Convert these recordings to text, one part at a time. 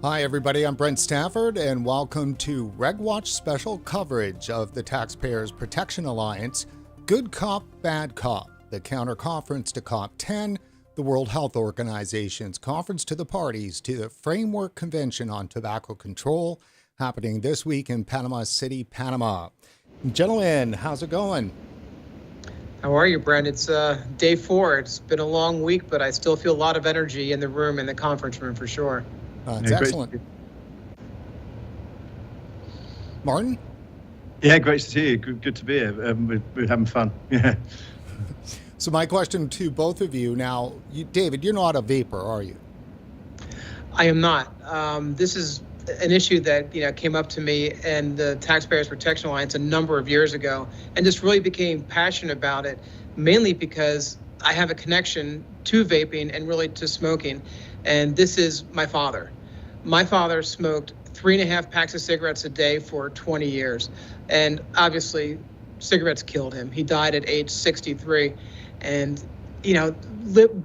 Hi, everybody. I'm Brent Stafford, and welcome to RegWatch special coverage of the Taxpayers Protection Alliance, Good Cop, Bad Cop, the counter conference to COP10, the World Health Organization's conference to the parties to the Framework Convention on Tobacco Control, happening this week in Panama City, Panama. Gentlemen, how's it going? How are you, Brent? It's day 4. It's been a long week, but I still feel a lot of energy in the room, in the conference room, for sure. It's excellent. Martin? Yeah, great to see you. Good to be here. We're having fun. Yeah. So my question to both of you now, David, you're not a vapor, are you? I am not. This is an issue that came up to me and the Taxpayers Protection Alliance a number of years ago, and just really became passionate about it, mainly because I have a connection to vaping and really to smoking. And this is my father. My father smoked 3.5 packs of cigarettes a day for 20 years. And obviously, cigarettes killed him. He died at age 63. And,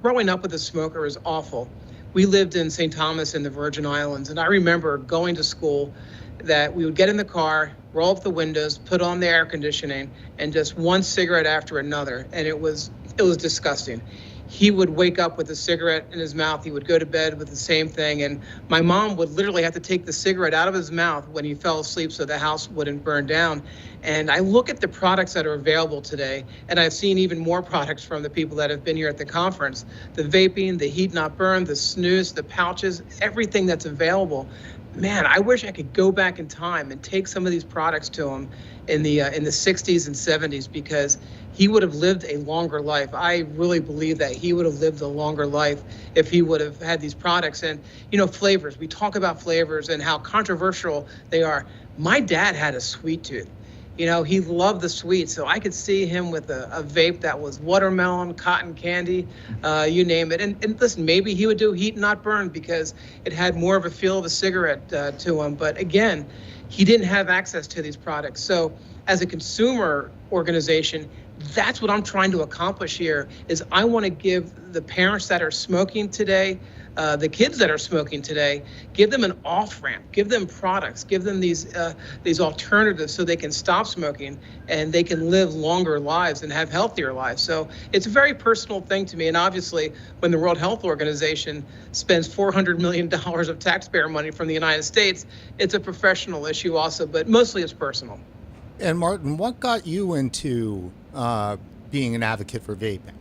growing up with a smoker is awful. We lived in St. Thomas in the Virgin Islands. And I remember going to school that we would get in the car, roll up the windows, put on the air conditioning, and just one cigarette after another. And it was disgusting. He would wake up with a cigarette in his mouth. He would go to bed with the same thing. And my mom would literally have to take the cigarette out of his mouth when he fell asleep so the house wouldn't burn down. And I look at the products that are available today, and I've seen even more products from the people that have been here at the conference. The vaping, the heat not burn, the snus, the pouches, everything that's available. Man, I wish I could go back in time and take some of these products to him in the 60s and 70s, because he would have lived a longer life. I really believe that he would have lived a longer life if he would have had these products. And, flavors. We talk about flavors and how controversial they are. My dad had a sweet tooth. He loved the sweet, so I could see him with a vape that was watermelon, cotton candy, you name it. And listen, maybe he would do heat not burn because it had more of a feel of a cigarette to him. But again, he didn't have access to these products. So as a consumer organization, that's what I'm trying to accomplish here. Is I want to give the parents that are smoking today, the kids that are smoking today, give them an off-ramp, give them products, give them these alternatives so they can stop smoking and they can live longer lives and have healthier lives. So it's a very personal thing to me. And obviously, when the World Health Organization spends $400 million of taxpayer money from the United States, it's a professional issue also, but mostly it's personal. And Martin, what got you into being an advocate for vaping?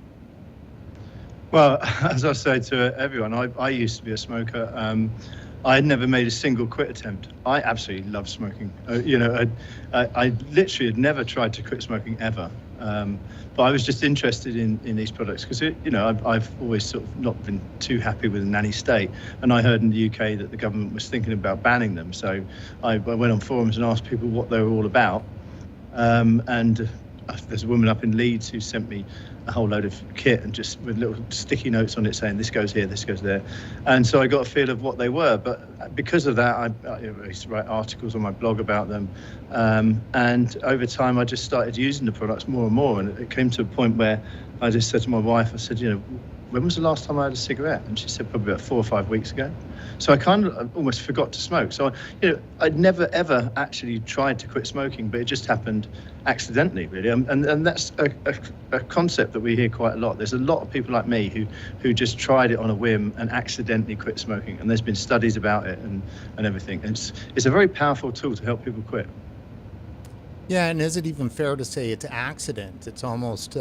Well, as I say to everyone, I used to be a smoker. I had never made a single quit attempt. I absolutely love smoking. I literally had never tried to quit smoking ever. But I was just interested in these products because, I've always sort of not been too happy with the nanny state. And I heard in the UK that the government was thinking about banning them. So I went on forums and asked people what they were all about. And there's a woman up in Leeds who sent me a whole load of kit and just with little sticky notes on it saying this goes here, this goes there. And so I got a feel of what they were. But because of that, I used to write articles on my blog about them. And over time, I just started using the products more and more. And it came to a point where I just said to my wife, I said, when was the last time I had a cigarette? And she said probably about 4 or 5 weeks ago. So I kind of almost forgot to smoke. So, I'd never, ever actually tried to quit smoking, but it just happened accidentally, really. And that's a concept that we hear quite a lot. There's a lot of people like me who just tried it on a whim and accidentally quit smoking. And there's been studies about it and everything. And it's a very powerful tool to help people quit. Yeah, and is it even fair to say it's accident? It's almost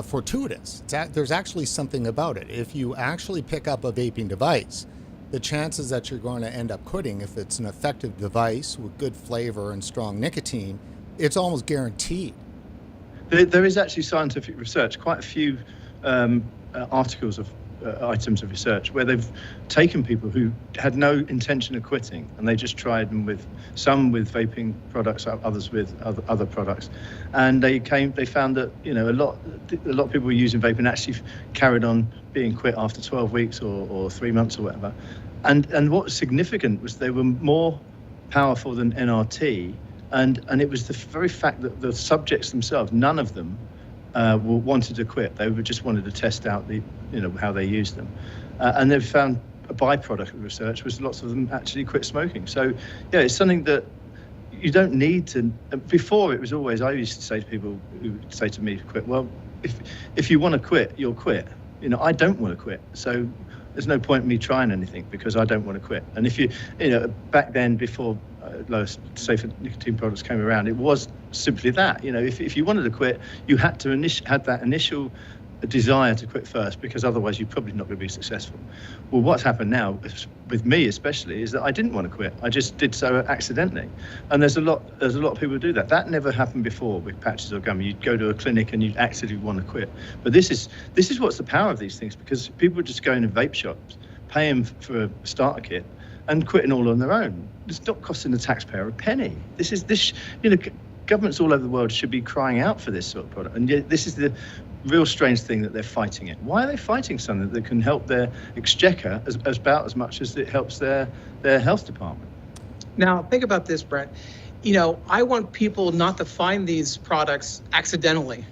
fortuitous. There's actually something about it. If you actually pick up a vaping device, the chances that you're going to end up quitting, if it's an effective device with good flavor and strong nicotine, it's almost guaranteed. There is actually scientific research, quite a few articles of items of research where they've taken people who had no intention of quitting and they just tried them with vaping products, others with other products, and they found that a lot of people were using vaping actually carried on being quit after 12 weeks or 3 months or whatever, and what was significant was they were more powerful than NRT, and it was the very fact that the subjects themselves, none of them wanted to quit. They just wanted to test out how they used them, and they've found byproduct of research was lots of them actually quit smoking. So yeah, it's something that you don't need to. Before it was always, I used to say to people who would say to me to quit, well, if you want to quit, you'll quit. I don't want to quit, so there's no point in me trying anything because I don't want to quit. And if you back then, before lower safer nicotine products came around, it was simply that. If you wanted to quit, you had to had that initial desire to quit first, because otherwise you're probably not going to be successful. Well, what's happened now, with me especially, is that I didn't want to quit. I just did so accidentally, and there's a lot of people who do that. That never happened before with patches or gum. You'd go to a clinic and you'd actively want to quit. But this is what's the power of these things, because people just go into vape shops, paying for a starter kit, and quitting all on their own. It's not costing the taxpayer a penny. Governments all over the world should be crying out for this sort of product, and yet this is the real strange thing that they're fighting it. Why are they fighting something that can help their exchequer about as much as it helps their health department? Now, think about this, Brett. I want people not to find these products accidentally,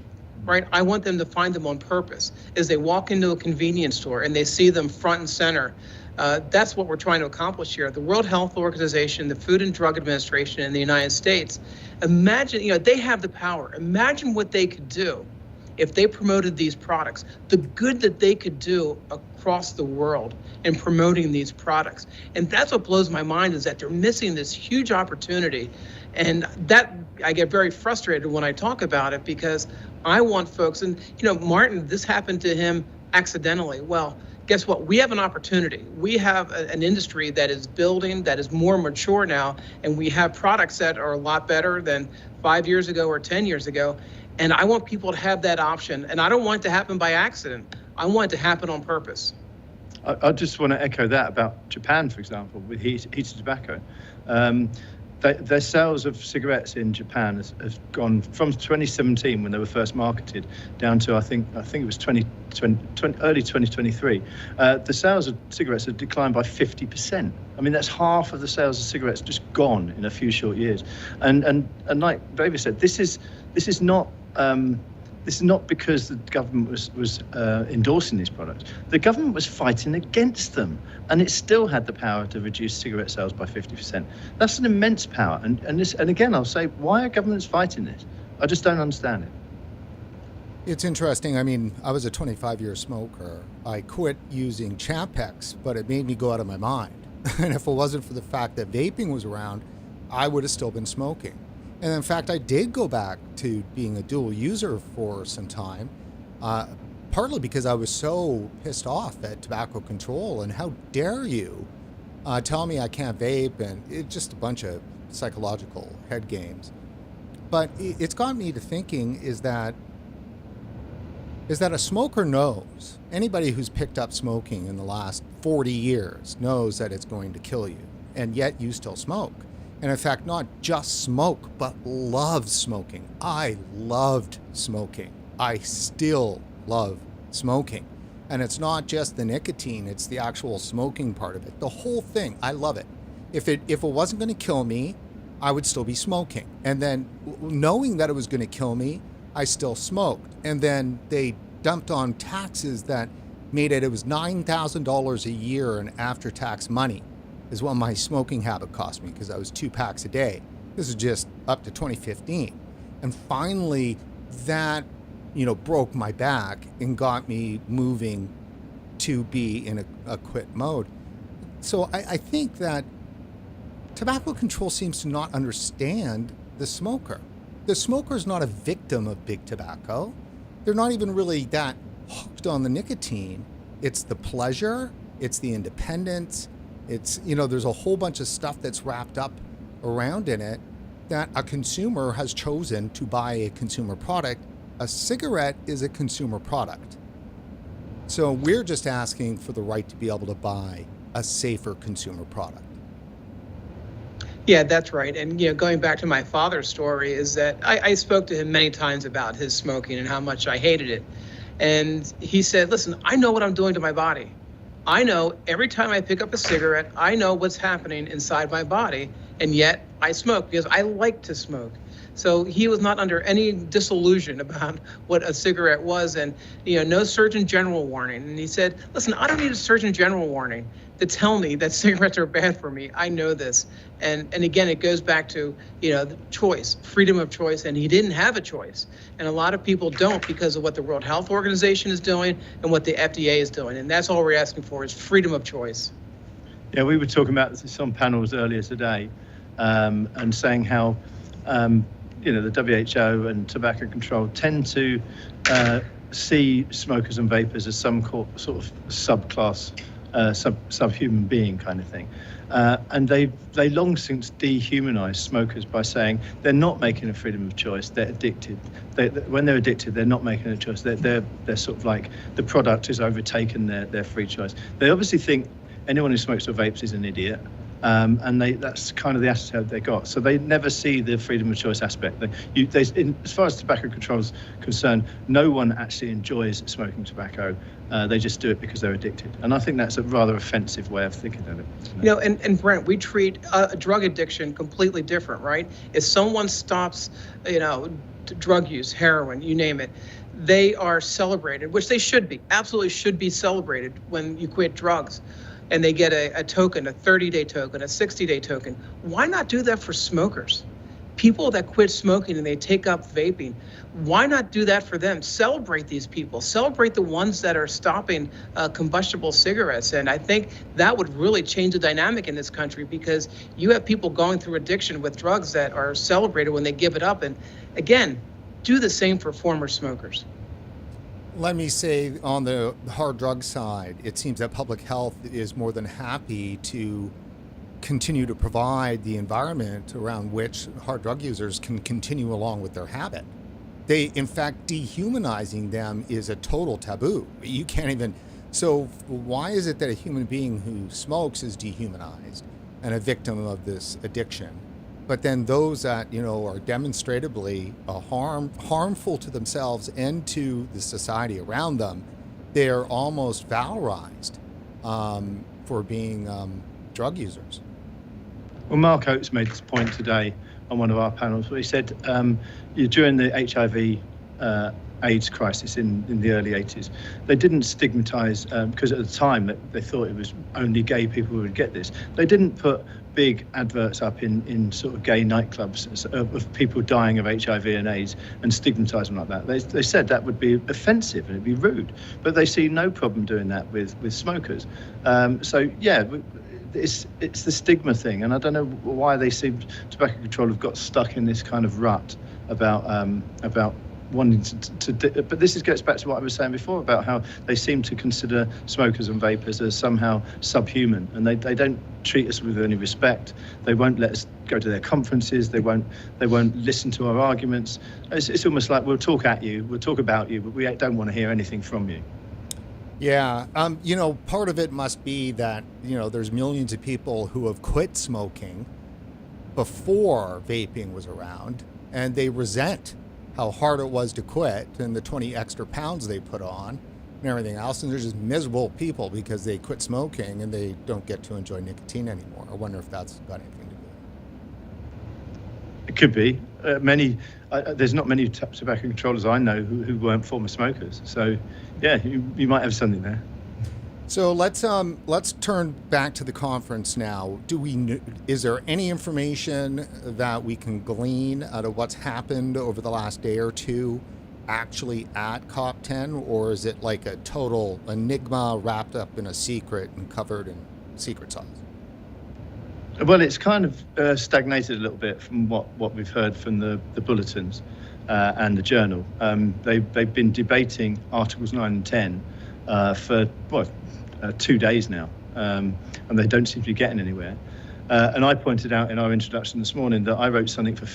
right? I want them to find them on purpose. As they walk into a convenience store and they see them front and center, that's what we're trying to accomplish here. The World Health Organization, the Food and Drug Administration in the United States, imagine, they have the power. Imagine what they could do if they promoted these products, the good that they could do across the world in promoting these products. And that's what blows my mind, is that they're missing this huge opportunity. And that, I get very frustrated when I talk about it, because I want folks, and Martin, this happened to him accidentally. Well, guess what? We have an opportunity. We have an industry that is building, that is more mature now, and we have products that are a lot better than 5 years ago or 10 years ago. And I want people to have that option. And I don't want it to happen by accident. I want it to happen on purpose. I just want to echo that about Japan, for example, with heated tobacco. Their sales of cigarettes in Japan has gone from 2017, when they were first marketed, down to I think it was early 2023. The sales of cigarettes have declined by 50%. I mean, that's half of the sales of cigarettes just gone in a few short years. And like David said, this is not because the government was endorsing these products. The government was fighting against them, and it still had the power to reduce cigarette sales by 50%. That's an immense power. And again, I'll say, why are governments fighting this? I just don't understand it. It's interesting. I mean, I was a 25-year smoker. I quit using Champex, but it made me go out of my mind. And if it wasn't for the fact that vaping was around, I would have still been smoking. And in fact, I did go back to being a dual user for some time, partly because I was so pissed off at tobacco control, and how dare you tell me I can't vape, and it's just a bunch of psychological head games. But it's got me to thinking, is that a smoker knows, anybody who's picked up smoking in the last 40 years knows that it's going to kill you, and yet you still smoke. And in fact, not just smoke, but love smoking. I loved smoking. I still love smoking. And it's not just the nicotine, it's the actual smoking part of it. The whole thing, I love it. If it wasn't going to kill me, I would still be smoking. And then knowing that it was going to kill me, I still smoked. And then they dumped on taxes that made it was $9,000 a year in after-tax money is what my smoking habit cost me, because I was 2 packs a day. This is just up to 2015. And finally, that, broke my back and got me moving to be in a quit mode. So I think that tobacco control seems to not understand the smoker. The smoker is not a victim of big tobacco. They're not even really that hooked on the nicotine. It's the pleasure, it's the independence, it's, there's a whole bunch of stuff that's wrapped up around in it that a consumer has chosen to buy a consumer product. A cigarette is a consumer product. So we're just asking for the right to be able to buy a safer consumer product. Yeah, that's right. And going back to my father's story, is that I spoke to him many times about his smoking and how much I hated it. And he said, listen, I know what I'm doing to my body. I know every time I pick up a cigarette, I know what's happening inside my body, and yet I smoke because I like to smoke. So he was not under any disillusion about what a cigarette was, and no Surgeon General warning. And he said, listen, I don't need a Surgeon General warning. to tell me that cigarettes are bad for me. I know this. And again, it goes back to, the choice, freedom of choice. And he didn't have a choice. And a lot of people don't because of what the World Health Organization is doing and what the FDA is doing. And that's all we're asking for is freedom of choice. Yeah, we were talking about this on panels earlier today and saying how, the WHO and tobacco control tend to see smokers and vapors as some sort of subclass, subhuman being kind of thing. And they long since dehumanized smokers by saying they're not making a freedom of choice, they're addicted. When they're addicted, they're not making a choice. They're sort of like the product has overtaken their free choice. They obviously think anyone who smokes or vapes is an idiot. And that's kind of the attitude they got. So they never see the freedom of choice aspect. As far as tobacco control is concerned, no one actually enjoys smoking tobacco. They just do it because they're addicted. And I think that's a rather offensive way of thinking of it. And Brent, we treat a drug addiction completely different, right? If someone stops, drug use, heroin, you name it, they are celebrated, which they should be, absolutely should be celebrated when you quit drugs. And they get a token, a 30-day token, a 60-day token. Why not do that for smokers? People that quit smoking and they take up vaping, why not do that for them? Celebrate these people. Celebrate the ones that are stopping combustible cigarettes. And I think that would really change the dynamic in this country because you have people going through addiction with drugs that are celebrated when they give it up. And again, do the same for former smokers. Let me say on the hard drug side, it seems that public health is more than happy to continue to provide the environment around which hard drug users can continue along with their habit. In fact, dehumanizing them is a total taboo. You can't even, so why is it that a human being who smokes is dehumanized and a victim of this addiction? But then those that, are demonstrably harmful to themselves and to the society around them, they're almost valorized for being drug users. Well, Mark Oates made this point today on one of our panels where he said during the HIV AIDS crisis in the early 80s, they didn't stigmatize, because at the time they thought it was only gay people who would get this. They didn't put big adverts up in sort of gay nightclubs of people dying of HIV and AIDS and stigmatise them like that. They said that would be offensive and it'd be rude, but they see no problem doing that with smokers. It's the stigma thing, and I don't know why they seem tobacco control have got stuck in this kind of rut about wanting but this gets back to what I was saying before about how they seem to consider smokers and vapors as somehow subhuman, and they don't treat us with any respect. They won't let us go to their conferences. They won't listen to our arguments. It's almost like we'll talk at you, we'll talk about you, but we don't want to hear anything from you. Yeah, part of it must be that, there's millions of people who have quit smoking before vaping was around, and they resent how hard it was to quit and the 20 extra pounds they put on and everything else. And they're just miserable people because they quit smoking and they don't get to enjoy nicotine anymore. I wonder if that's got anything to do with it. It could be. There's not many tobacco controllers I know who weren't former smokers. So, yeah, you might have something there. So let's turn back to the conference now. Is there any information that we can glean out of what's happened over the last day or two actually at COP10, or is it like a total enigma wrapped up in a secret and covered in secret sauce? Well, it's kind of stagnated a little bit from what we've heard from the bulletins and the journal. They've been debating Articles 9 and 10 for 2 days now, and they don't seem to be getting anywhere. And I pointed out in our introduction this morning that I wrote something for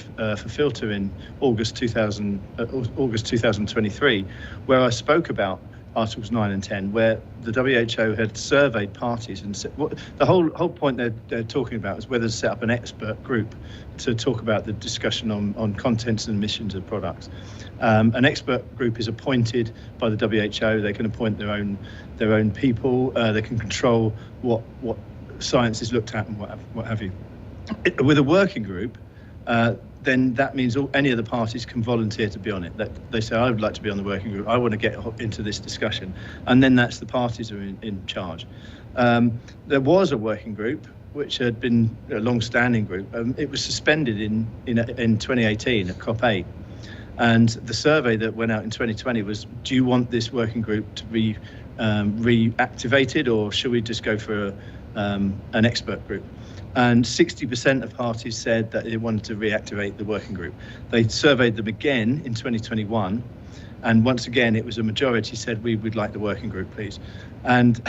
Filter in August 2023, where I spoke about Articles 9 and 10, where the WHO had surveyed parties and said, the whole point they're talking about is whether to set up an expert group to talk about the discussion on contents and emissions of products. An expert group is appointed by the WHO. They can appoint their own people. They can control what science is looked at and what have you. With a working group, then that means any of the parties can volunteer to be on it. That they say, I would like to be on the working group, I want to get into this discussion, and then that's the parties who are in charge. There was a working group which had been a long-standing group. It was suspended in 2018 at COP8, and the survey that went out in 2020 was, do you want this working group to be reactivated, or should we just go for an expert group? And 60% of parties said that they wanted to reactivate the working group. They surveyed them again in 2021, and once again it was a majority said we would like the working group, please. And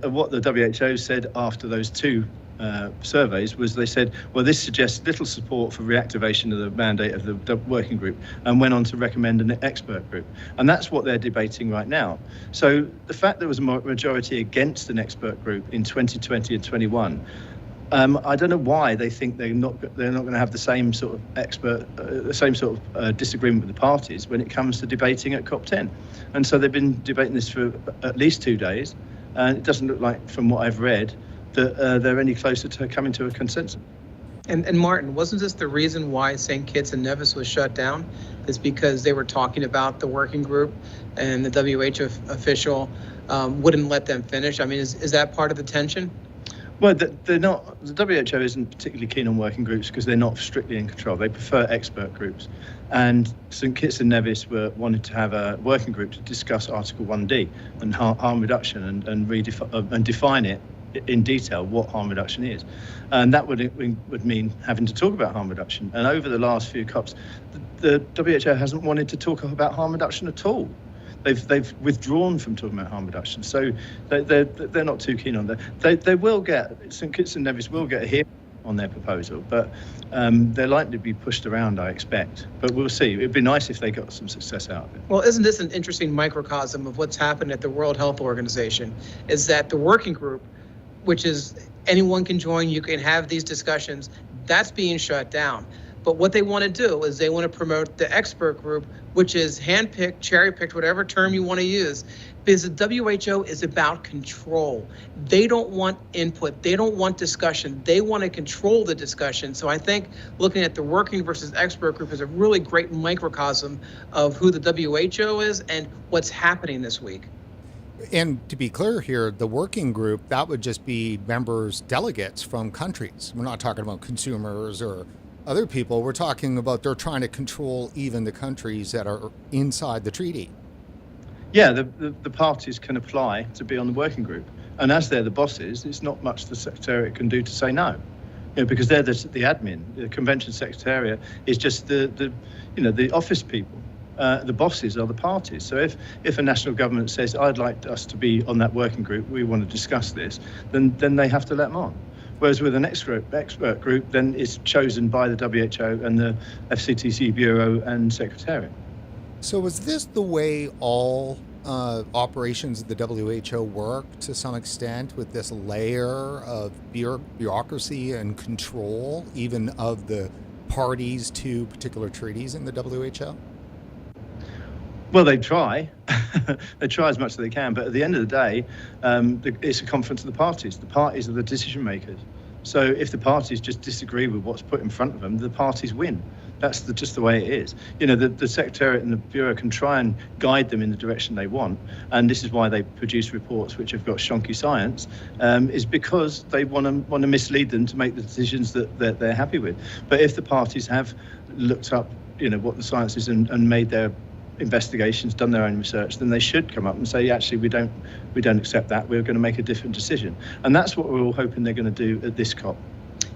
what the WHO said after those two surveys was, they said, well, this suggests little support for reactivation of the mandate of the working group, and went on to recommend an expert group. And that's what they're debating right now. So the fact there was a majority against an expert group in 2020 and 21, I don't know why they think they're not going to have the same sort of disagreement with the parties when it comes to debating at COP10. And so they've been debating this for at least 2 days, and it doesn't look like, from what I've read, that they're any closer to coming to a consensus. And Martin, wasn't this the reason why St. Kitts and Nevis was shut down? Is because they were talking about the working group, and the WHO official wouldn't let them finish? I mean, is that part of the tension? Well, they're not. The WHO isn't particularly keen on working groups because they're not strictly in control. They prefer expert groups. And St. Kitts and Nevis wanted to have a working group to discuss Article 1D and harm reduction, and define it in detail what harm reduction is. And that would mean having to talk about harm reduction. And over the last few COPs, the WHO hasn't wanted to talk about harm reduction at all. They've withdrawn from talking about harm reduction, so they're not too keen on that. They will get, St. Kitts and Nevis will get a hearing on their proposal, but they're likely to be pushed around, I expect. But we'll see. It'd be nice if they got some success out of it. Well, isn't this an interesting microcosm of what's happened at the World Health Organization? Is that the working group, which is anyone can join, you can have these discussions, that's being shut down. But what they want to do is they want to promote the expert group, which is handpicked, cherry-picked, whatever term you want to use, because the WHO is about control. They don't want input. They don't want discussion. They want to control the discussion. So I think looking at the working versus expert group is a really great microcosm of who the WHO is and what's happening this week. And to be clear here, the working group, that would just be members, delegates from countries. We're not talking about consumers or other people. We're talking about they're trying to control even the countries that are inside the treaty. Yeah, the parties can apply to be on the working group. And as they're the bosses, it's not much the Secretariat can do to say no. Because they're the admin. The Convention Secretariat is just the office people. The bosses are the parties. So if a national government says, I'd like us to be on that working group, we want to discuss this, then they have to let them on. Whereas with an expert group, then it's chosen by the WHO and the FCTC Bureau and Secretariat. So is this the way all operations of the WHO work to some extent, with this layer of bureaucracy and control, even of the parties to particular treaties in the WHO? Well, they try. They try as much as they can, but at the end of the day, it's a conference of the parties. The parties are the decision makers. So if the parties just disagree with what's put in front of them, the parties win. That's just the way it is. The Secretariat and the Bureau can try and guide them in the direction they want, and this is why they produce reports which have got shonky science, is because they want to mislead them to make the decisions that they're happy with. But if the parties have looked up, what the science is and made their investigations, done their own research, then they should come up and say, actually, we don't accept that. We're going to make a different decision. And that's what we're all hoping they're going to do at this COP.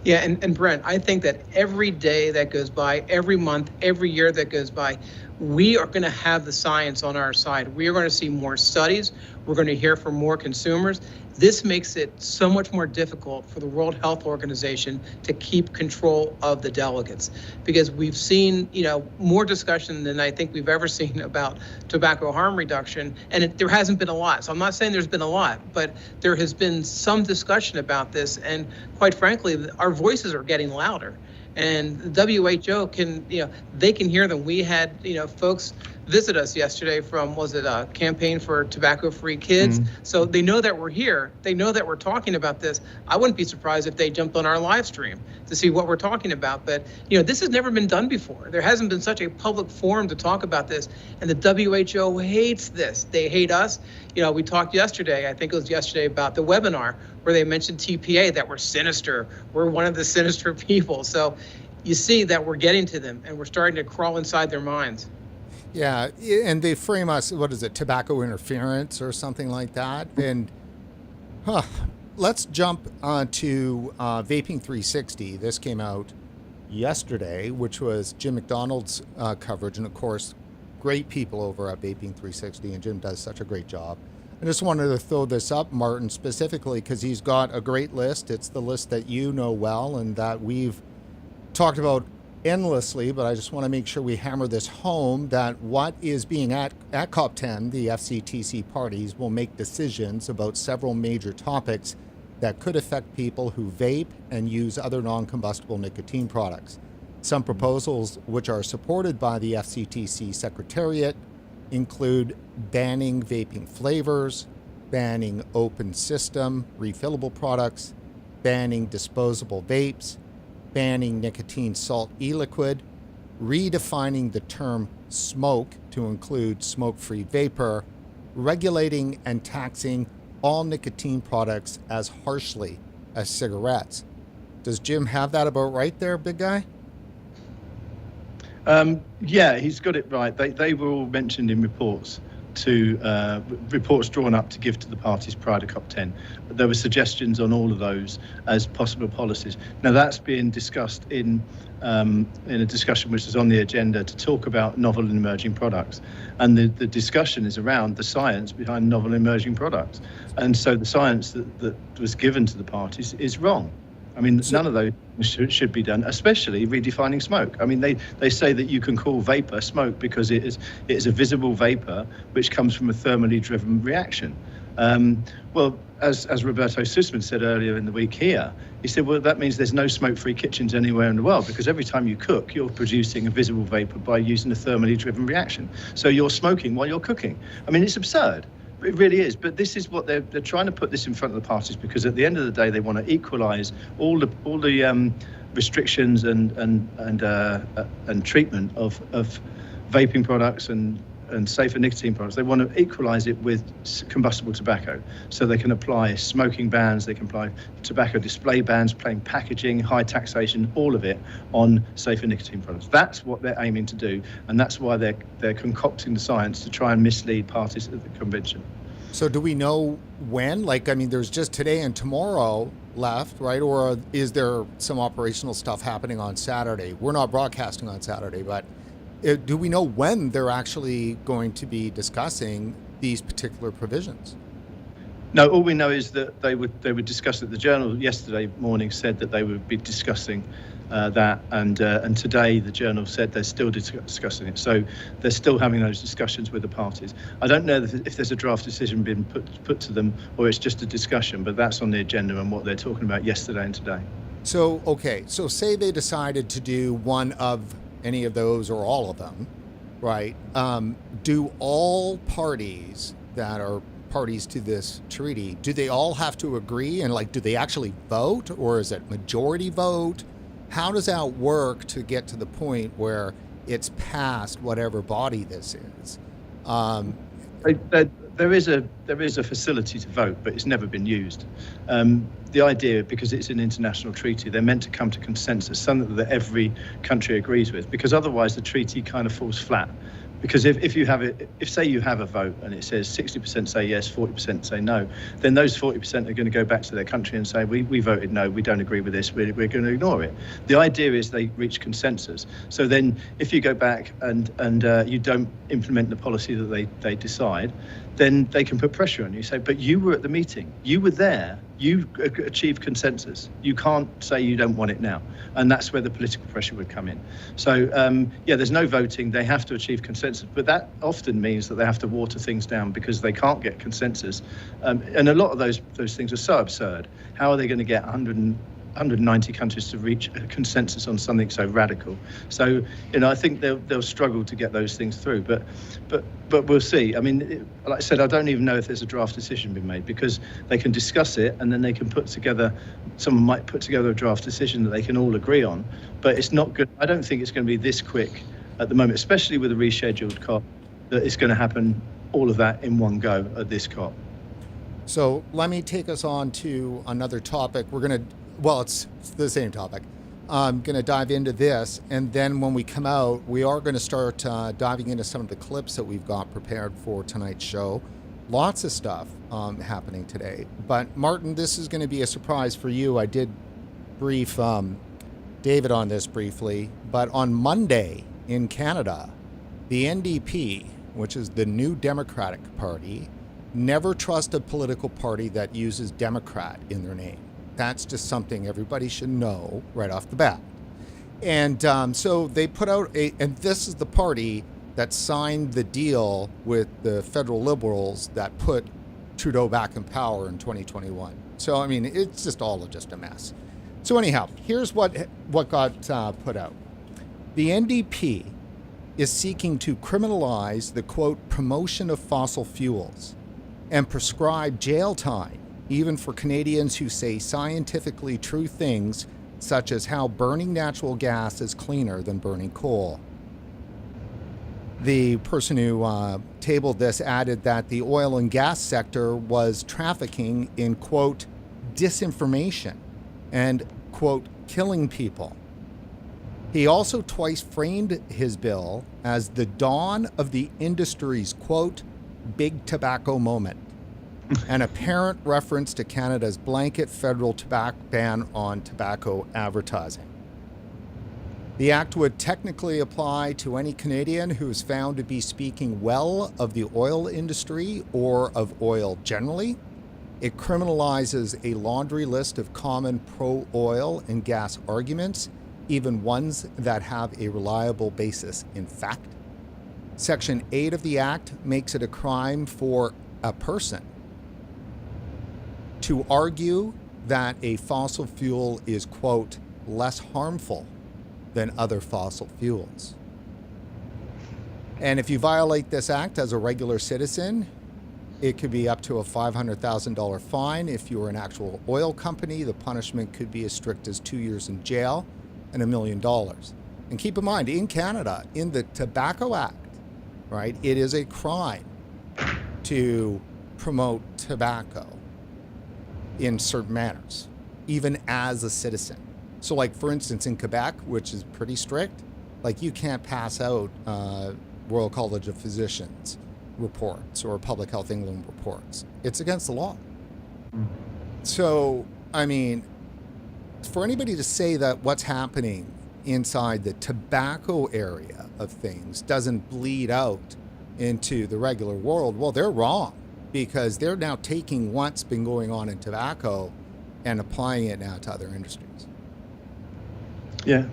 Yeah, and Brent, I think that every day that goes by, every month, every year that goes by, we are going to have the science on our side. We are going to see more studies. We're going to hear from more consumers. This makes it so much more difficult for the World Health Organization to keep control of the delegates, because we've seen, more discussion than I think we've ever seen about tobacco harm reduction, and there hasn't been a lot. So I'm not saying there's been a lot, but there has been some discussion about this, and quite frankly, our voices are getting louder. And the WHO can, they can hear them. We had, folks visit us yesterday from, was it a campaign for tobacco-free kids? So they know that we're here. They know that we're talking about this. I wouldn't be surprised if they jumped on our live stream to see what we're talking about. But, this has never been done before. There hasn't been such a public forum to talk about this. And the WHO hates this. They hate us. We talked yesterday, I think it was yesterday, about the webinar where they mentioned TPA, that we're sinister. We're one of the sinister people. So you see that we're getting to them and we're starting to crawl inside their minds. Yeah, and they frame us, what is it, tobacco interference or something like that. And let's jump to Vaping 360. This came out yesterday, which was Jim McDonald's coverage. And of course, great people over at Vaping 360, and Jim does such a great job. I just wanted to throw this up, Martin, specifically because he's got a great list. It's the list that you know well and that we've talked about endlessly, but I just want to make sure we hammer this home that what is being at COP10, the FCTC parties will make decisions about several major topics that could affect people who vape and use other non-combustible nicotine products. Some proposals which are supported by the FCTC Secretariat include banning vaping flavors, banning open system refillable products, banning disposable vapes, banning nicotine salt e-liquid, redefining the term smoke to include smoke-free vapor, regulating and taxing all nicotine products as harshly as cigarettes. Does Jim have that about right there, big guy? Yeah, he's got it right. They were all mentioned in reports reports drawn up to give to the parties prior to COP10. There were suggestions on all of those as possible policies. Now that's being discussed in a discussion which is on the agenda to talk about novel and emerging products. And the discussion is around the science behind novel and emerging products. And so the science that was given to the parties is wrong. I mean, none of those should be done, especially redefining smoke. I mean, they say that you can call vapor smoke because it is a visible vapor which comes from a thermally driven reaction. Well, as Roberto Sussman said earlier in the week here, he said, well, that means there's no smoke-free kitchens anywhere in the world because every time you cook, you're producing a visible vapor by using a thermally driven reaction. So you're smoking while you're cooking. I mean, it's absurd. It really is, but this is what they're trying to put this in front of the parties because at the end of the day they want to equalise all the restrictions and treatment of vaping products and safer nicotine products. They want to equalise it with combustible tobacco, so they can apply smoking bans, they can apply tobacco display bans, plain packaging, high taxation, all of it on safer nicotine products. That's what they're aiming to do, and that's why they're concocting the science to try and mislead parties at the convention. So do we know when? Like, I mean, there's just today and tomorrow left, right? Or is there some operational stuff happening on Saturday? We're not broadcasting on Saturday, but do we know when they're actually going to be discussing these particular provisions? No, all we know is that they would discuss it. The Journal yesterday morning said that they would be discussing that, and today the Journal said they're still discussing it. So they're still having those discussions with the parties. I don't know if there's a draft decision being put to them or it's just a discussion, but that's on the agenda and what they're talking about yesterday and today. So, okay, so say they decided to do one of any of those or all of them, right? Do all parties that are parties to this treaty, do they all have to agree? And like, do they actually vote, or is it majority vote? How does that work to get to the point where it's past whatever body this is? There is a facility to vote, but it's never been used. The idea, because it's an international treaty, they're meant to come to consensus, something that every country agrees with, because otherwise the treaty kind of falls flat. Because if say you have a vote and it says 60% say yes, 40% say no, then those 40% are going to go back to their country and say, we voted no, we don't agree with this, we're going to ignore it. The idea is they reach consensus. So then if you go back and you don't implement the policy that they decide, then they can put pressure on you. Say, but you were at the meeting, you were there, you achieved consensus. You can't say you don't want it now. And that's where the political pressure would come in. So, there's no voting. They have to achieve consensus. But that often means that they have to water things down because they can't get consensus. And a lot of those things are so absurd. How are they going to get 190 countries to reach a consensus on something so radical. So, I think they'll struggle to get those things through. But we'll see. I mean, like I said, I don't even know if there's a draft decision been made, because they can discuss it and then they can someone might put together a draft decision that they can all agree on. But it's not good. I don't think it's going to be this quick at the moment, especially with a rescheduled COP, that it's going to happen, all of that in one go at this COP. So let me take us on to another topic. It's the same topic. I'm going to dive into this, and then when we come out, we are going to start diving into some of the clips that we've got prepared for tonight's show. Lots of stuff happening today. But Martin, this is going to be a surprise for you. I did brief David on this briefly, but on Monday in Canada, the NDP, which is the New Democratic Party, never trust a political party that uses Democrat in their name. That's just something everybody should know right off the bat. And so they put out and this is the party that signed the deal with the federal Liberals that put Trudeau back in power in 2021. So, I mean, it's just a mess. So anyhow, here's what got put out. The NDP is seeking to criminalize the, quote, promotion of fossil fuels and prescribe jail time even for Canadians who say scientifically true things, such as how burning natural gas is cleaner than burning coal. The person who tabled this added that the oil and gas sector was trafficking in, quote, disinformation and, quote, killing people. He also twice framed his bill as the dawn of the industry's, quote, big tobacco moment, an apparent reference to Canada's blanket federal ban on tobacco advertising. The act would technically apply to any Canadian who is found to be speaking well of the oil industry or of oil generally. It criminalizes a laundry list of common pro-oil and gas arguments, even ones that have a reliable basis in fact. Section 8 of the Act makes it a crime for a person to argue that a fossil fuel is, quote, less harmful than other fossil fuels. And if you violate this act as a regular citizen, it could be up to a $500,000 fine. If you're an actual oil company, the punishment could be as strict as 2 years in jail and $1 million. And keep in mind, in Canada, in the Tobacco Act, right, it is a crime to promote tobacco in certain manners, even as a citizen. So like, for instance, in Quebec, which is pretty strict, like you can't pass out Royal College of Physicians reports or Public Health England reports. It's against the law. So, I mean, for anybody to say that what's happening inside the tobacco area of things doesn't bleed out into the regular world, well, they're wrong, because they're now taking what's been going on in tobacco and applying it now to other industries. Yeah,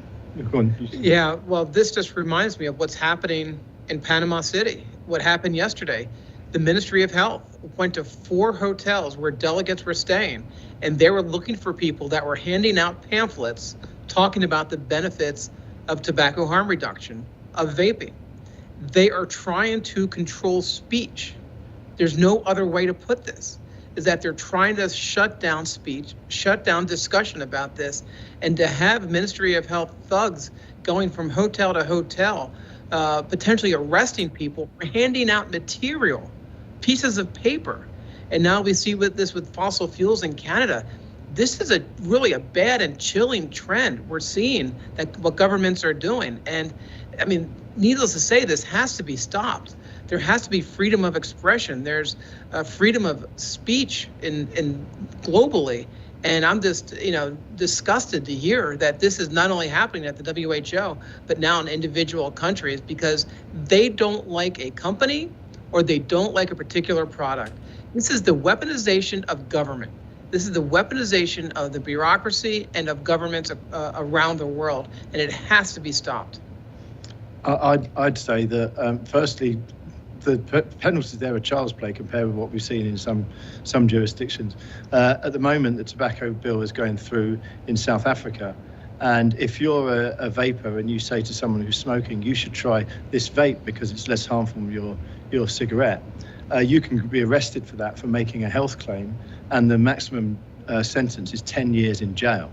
go on. Yeah, well, this just reminds me of what's happening in Panama City. What happened yesterday? The Ministry of Health went to 4 hotels where delegates were staying, and they were looking for people that were handing out pamphlets talking about the benefits of tobacco harm reduction, of vaping. They are trying to control speech. There's no other way to put this, is that they're trying to shut down speech, shut down discussion about this, and to have Ministry of Health thugs going from hotel to hotel, potentially arresting people for handing out material, pieces of paper. And now we see with fossil fuels in Canada, this is really a bad and chilling trend we're seeing, that what governments are doing. And I mean, needless to say, this has to be stopped. There has to be freedom of expression. There's freedom of speech in globally. And I'm just, disgusted to hear that this is not only happening at the WHO, but now in individual countries, because they don't like a company or they don't like a particular product. This is the weaponization of government. This is the weaponization of the bureaucracy and of governments around the world, and it has to be stopped. I'd say that, firstly, penalties there are child's play compared with what we've seen in some jurisdictions. At the moment, the tobacco bill is going through in South Africa. And if you're a vapor and you say to someone who's smoking, you should try this vape because it's less harmful than your cigarette, you can be arrested for that, for making a health claim, and the maximum sentence is 10 years in jail.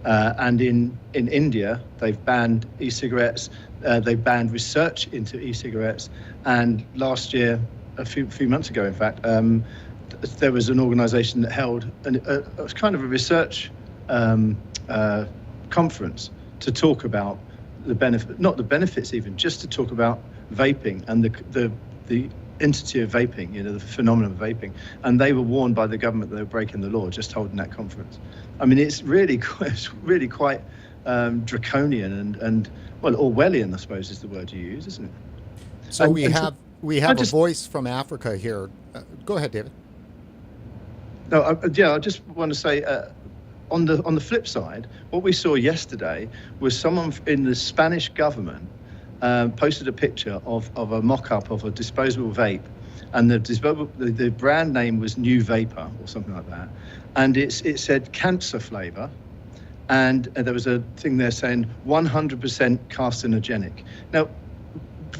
And in India, they've banned e-cigarettes, they've banned research into e-cigarettes, and last year, a few months ago in fact, there was an organisation that held it was kind of a research conference to talk about the benefit, not the benefits even, just to talk about vaping and the entity of vaping, the phenomenon of vaping. And they were warned by the government that they were breaking the law just holding that conference. I mean, it's really quite draconian and well, Orwellian, I suppose is the word you use, isn't it? So we have a voice from Africa here. Go ahead, David. No, I just want to say, on the flip side, what we saw yesterday was someone in the Spanish government posted a picture of a mock-up of a disposable vape, and the brand name was New Vapor or something like that, and it said cancer flavour, and there was a thing there saying 100% carcinogenic. Now,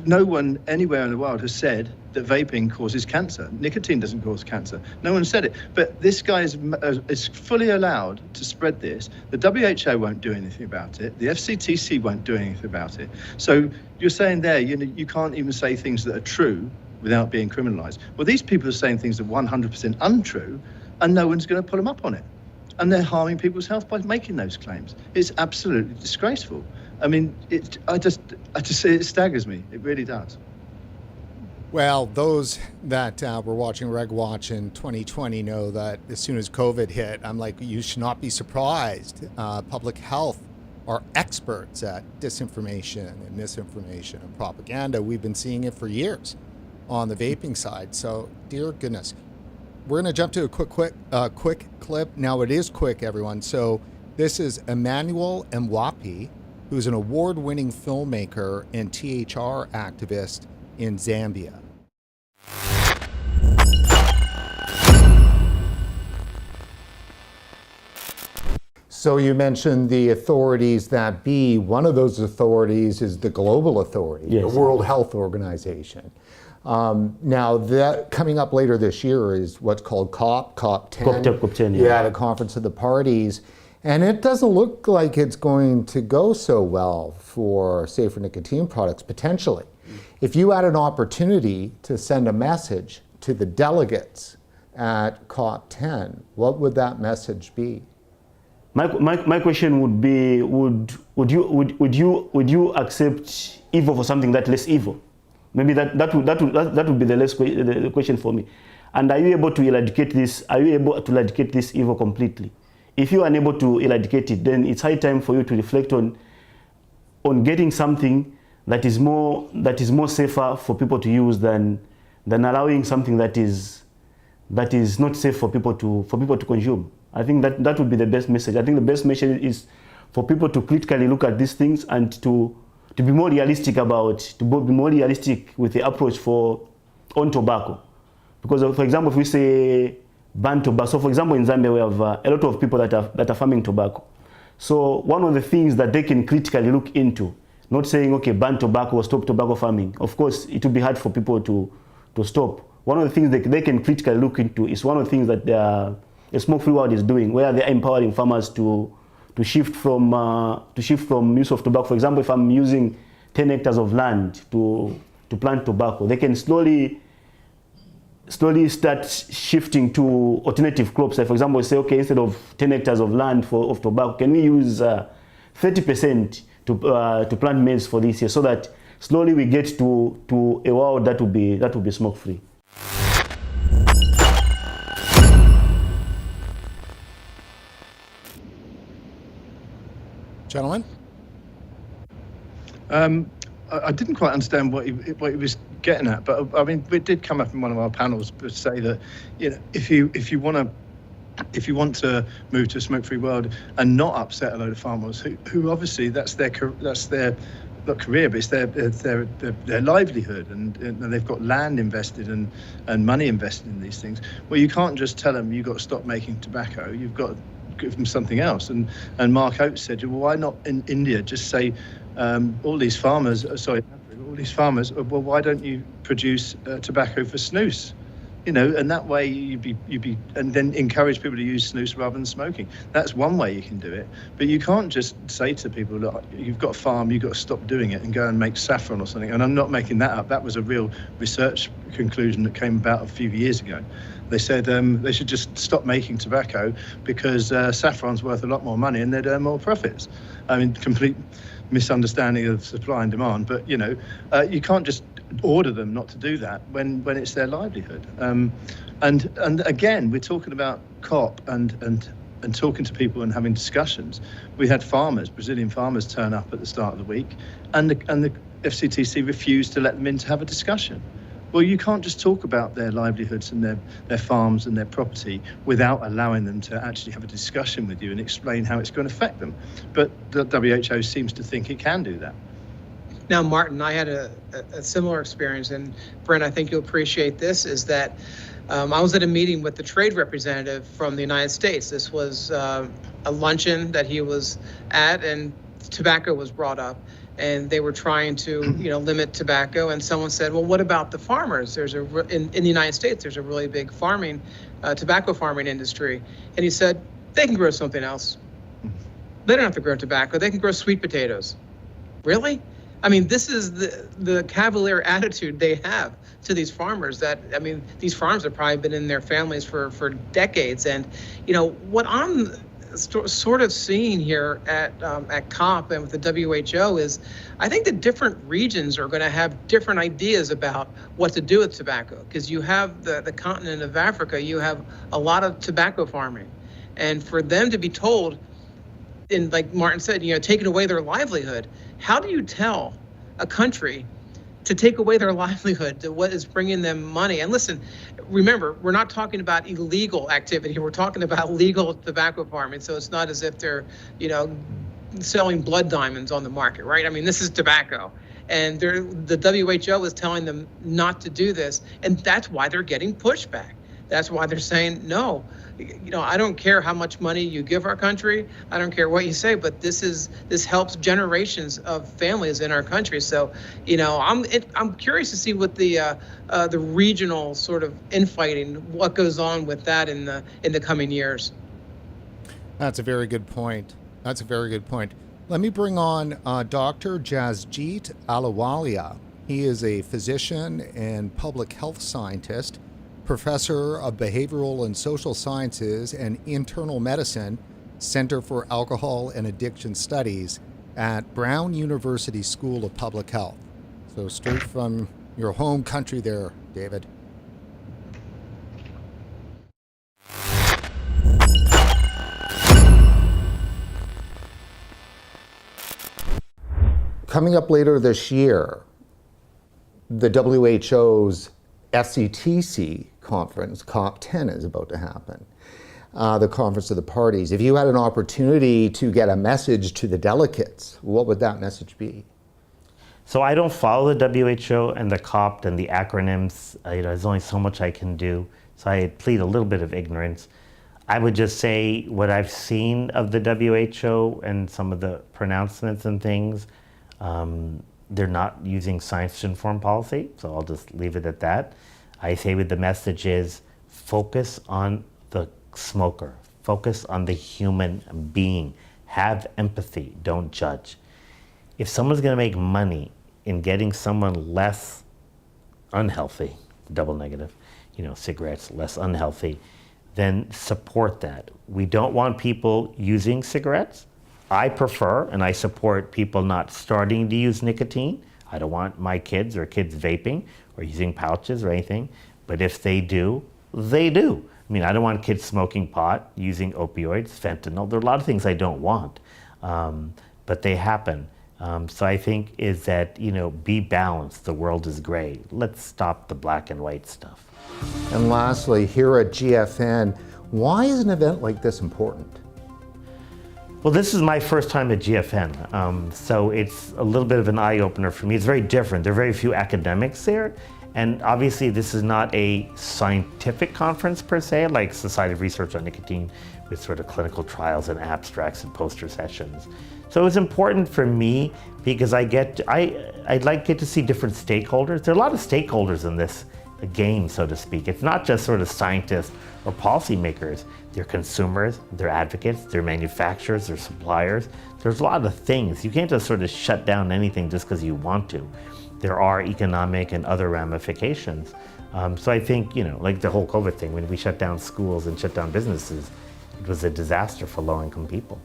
no one anywhere in the world has said that vaping causes cancer. Nicotine doesn't cause cancer. No one said it. But this guy is fully allowed to spread this. The WHO won't do anything about it. The FCTC won't do anything about it. So you're saying there, you can't even say things that are true without being criminalised. Well, these people are saying things that are 100% untrue, and no one's going to put them up on it. And they're harming people's health by making those claims. It's absolutely disgraceful. I mean, I just say it staggers me. It really does. Well, those that were watching RegWatch in 2020 know that as soon as COVID hit, I'm like, you should not be surprised. Public health are experts at disinformation and misinformation and propaganda. We've been seeing it for years on the vaping side. So, dear goodness, we're going to jump to a quick clip. Now, it is quick, everyone. So this is Emmanuel Mwapi, who's an award-winning filmmaker and THR activist in Zambia. So you mentioned the authorities that be. One of those authorities is the global authority, yes, the World Health Organization. Now, that coming up later this year is what's called COP10. COP10, yeah, the Conference of the Parties. And it doesn't look like it's going to go so well for safer nicotine products, potentially. If you had an opportunity to send a message to the delegates at COP10, what would that message be? My question would be, would you accept evil for something that's less evil? Maybe that would be the question for me. And are you able to eradicate this? Are you able to eradicate this evil completely? If you are unable to eradicate it, then it's high time for you to reflect on getting something that is more safer for people to use than allowing something that is not safe for people to consume. I think that would be the best message. I think the best message is for people to critically look at these things and to be more realistic with the approach on tobacco. Because, for example, if we say ban tobacco, so for example in Zambia we have a lot of people that are farming tobacco. So one of the things that they can critically look into, not saying okay, ban tobacco or stop tobacco farming. Of course, it will be hard for people to stop. One of the things they can critically look into is one of the things that the Smoke-Free World is doing, where they're empowering farmers to shift from use of tobacco. For example, if I'm using 10 hectares of land to plant tobacco, they can slowly start shifting to alternative crops. Like for example, say, okay, instead of 10 hectares of land of tobacco, can we use 30% to plant maize for this year, so that slowly we get to a world that will be smoke-free. Gentlemen? I didn't quite understand what he was getting at, but I mean, it did come up in one of our panels to say that, if you want to move to a smoke-free world and not upset a load of farmers who obviously that's their not career, but it's their livelihood, and they've got land invested and money invested in these things. Well, you can't just tell them you've got to stop making tobacco. You've got to give them something else. And Mark Oates said, well, why not in India just say all these farmers, well, why don't you produce tobacco for snus? And that way you'd be, and then encourage people to use snus rather than smoking. That's one way you can do it. But you can't just say to people, look, you've got a farm, you've got to stop doing it and go and make saffron or something. And I'm not making that up. That was a real research conclusion that came about a few years ago. They said they should just stop making tobacco because saffron's worth a lot more money and they'd earn more profits. I mean, complete misunderstanding of supply and demand. But, you can't just order them not to do that when it's their livelihood. And again, we're talking about COP and talking to people and having discussions. We had Brazilian farmers turn up at the start of the week, and the FCTC refused to let them in to have a discussion. Well, you can't just talk about their livelihoods and their farms and their property without allowing them to actually have a discussion with you and explain how it's going to affect them. But the WHO seems to think it can do that. Now, Martin, I had a similar experience, and Brent, I think you'll appreciate this, is that I was at a meeting with the trade representative from the United States. This was a luncheon that he was at, and tobacco was brought up, and they were trying to, limit tobacco. And someone said, well, what about the farmers? In the United States, there's a really big tobacco farming industry. And he said, they can grow something else. They don't have to grow tobacco. They can grow sweet potatoes. Really? I mean, this is the cavalier attitude they have to these farmers these farms have probably been in their families for decades. And, what I'm sort of seeing here at COP and with the WHO is I think the different regions are going to have different ideas about what to do with tobacco, because you have the continent of Africa, you have a lot of tobacco farming. And for them to be told, like Martin said, taking away their livelihood, how do you tell a country to take away their livelihood, to what is bringing them money? And listen, remember, we're not talking about illegal activity. We're talking about legal tobacco farming. So it's not as if they're, selling blood diamonds on the market, right? I mean, this is tobacco. And the WHO is telling them not to do this. And that's why they're getting pushback. That's why they're saying, no, I don't care how much money you give our country. I don't care what you say, but this helps generations of families in our country. So, I'm curious to see what the regional sort of infighting, what goes on with that in the coming years. That's a very good point. Let me bring on Dr. Jasjeet Ahluwalia. He is a physician and public health scientist, professor of behavioral and social sciences and internal medicine, Center for Alcohol and Addiction Studies at Brown University School of Public Health. So straight from your home country there, David. Coming up later this year, the WHO's FCTC conference, COP10, is about to happen, the Conference of the Parties. If you had an opportunity to get a message to the delegates, what would that message be? So I don't follow the WHO and the COP and the acronyms. There's only so much I can do. So I plead a little bit of ignorance. I would just say what I've seen of the WHO and some of the pronouncements and things, they're not using science to inform policy, so I'll just leave it at that. I say with the message is focus on the smoker, focus on the human being, have empathy, don't judge. If someone's gonna make money in getting someone less unhealthy, double negative, cigarettes, less unhealthy, then support that. We don't want people using cigarettes. I prefer and I support people not starting to use nicotine. I don't want my kids vaping or using pouches or anything, but if they do, they do. I mean, I don't want kids smoking pot, using opioids, fentanyl. There are a lot of things I don't want, but they happen. So I think is that, be balanced. The world is gray. Let's stop the black and white stuff. And lastly, here at GFN, why is an event like this important? Well, this is my first time at GFN, so it's a little bit of an eye-opener for me. It's very different. There are very few academics there, and obviously this is not a scientific conference per se, like Society of Research on Nicotine, with sort of clinical trials and abstracts and poster sessions. So it's important for me because I'd like to see different stakeholders. There are a lot of stakeholders in this game, so to speak. It's not just sort of scientists or policymakers. They're consumers, they're advocates, they're manufacturers, they're suppliers. There's a lot of things. You can't just sort of shut down anything just because you want to. There are economic and other ramifications. So I think, like the whole COVID thing, when we shut down schools and shut down businesses, it was a disaster for low-income people.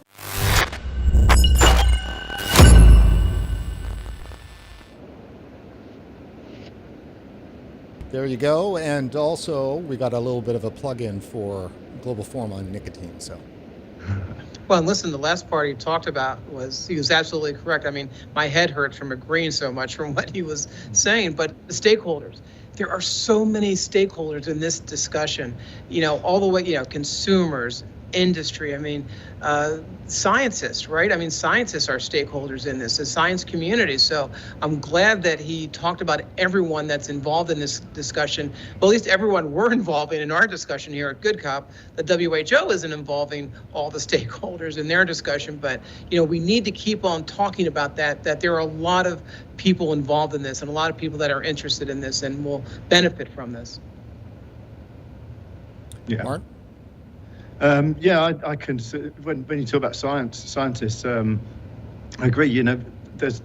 There you go. And also, we got a little bit of a plug-in for Global Forum on Nicotine. So, Well, and listen, the last part he talked about he was absolutely correct. I mean, my head hurts from agreeing so much from what he was saying, but the stakeholders. There are so many stakeholders in this discussion, all the way, consumers, industry, scientists, right? I mean, scientists are stakeholders in this, the science community. So I'm glad that he talked about everyone that's involved in this discussion. Well, at least everyone we're involving in our discussion here at Good Cop. The WHO isn't involving all the stakeholders in their discussion, but, we need to keep on talking about that there are a lot of people involved in this and a lot of people that are interested in this and will benefit from this. Yeah. Mark? I can. When you talk about scientists, I agree. There is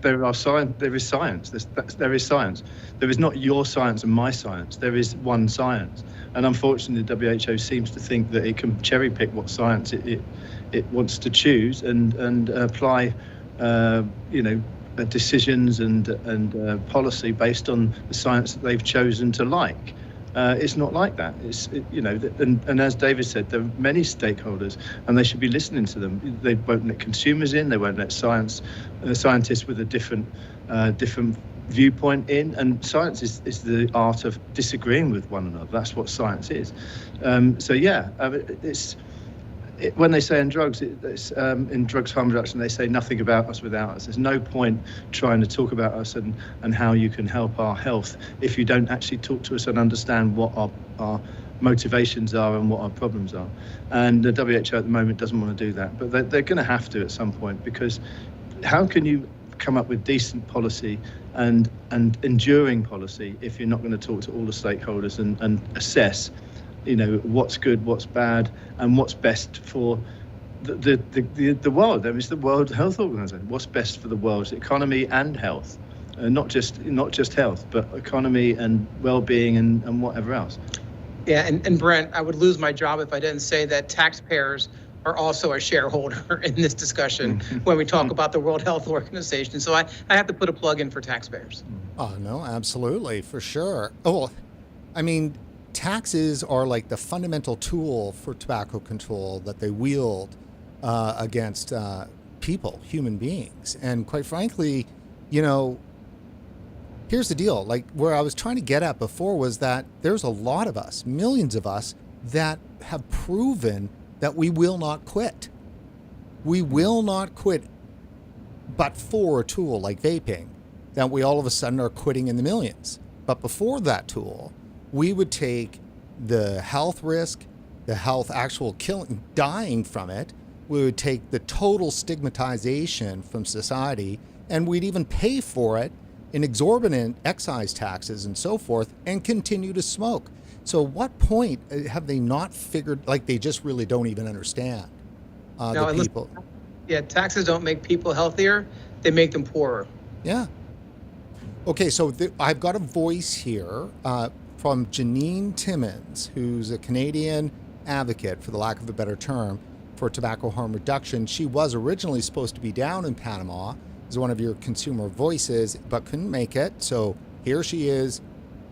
science. There is science. There is not your science and my science. There is one science. And unfortunately, the WHO seems to think that it can cherry pick what science it wants to choose and apply, decisions and policy based on the science that they've chosen to like. It's not like that. And as David said, there are many stakeholders, and they should be listening to them. They won't let consumers in. They won't let scientists with a different viewpoint in. And science is the art of disagreeing with one another. That's what science is. When they say in drugs, in drugs harm reduction, they say nothing about us without us. There's no point trying to talk about us and how you can help our health if you don't actually talk to us and understand what our motivations are and what our problems are. And the WHO at the moment doesn't want to do that, but they're going to have to at some point, because how can you come up with decent policy and enduring policy if you're not going to talk to all the stakeholders and assess what's good, what's bad, and what's best for the world. That is the World Health Organization. What's best for the world's economy and health, not just health, but economy and well-being and whatever else. Yeah, and Brent, I would lose my job if I didn't say that taxpayers are also a shareholder in this discussion when we talk about the World Health Organization. So I have to put a plug in for taxpayers. Oh, no, absolutely, for sure. Oh, I mean, taxes are like the fundamental tool for tobacco control that they wield against people, human beings. And quite frankly, here's the deal. Like where I was trying to get at before was that there's a lot of us, millions of us, that have proven that we will not quit. We will not quit but for a tool like vaping, that we all of a sudden are quitting in the millions. But before that tool, we would take the health risk, the health actual killing, dying from it. We would take the total stigmatization from society, and we'd even pay for it in exorbitant excise taxes and so forth, and continue to smoke. So what point have they not figured, like they just really don't even understand the people? Taxes don't make people healthier, they make them poorer. Yeah. Okay, so I've got a voice here from Janine Timmons, who's a Canadian advocate, for the lack of a better term, for tobacco harm reduction. She was originally supposed to be down in Panama as one of your consumer voices, but couldn't make it. So here she is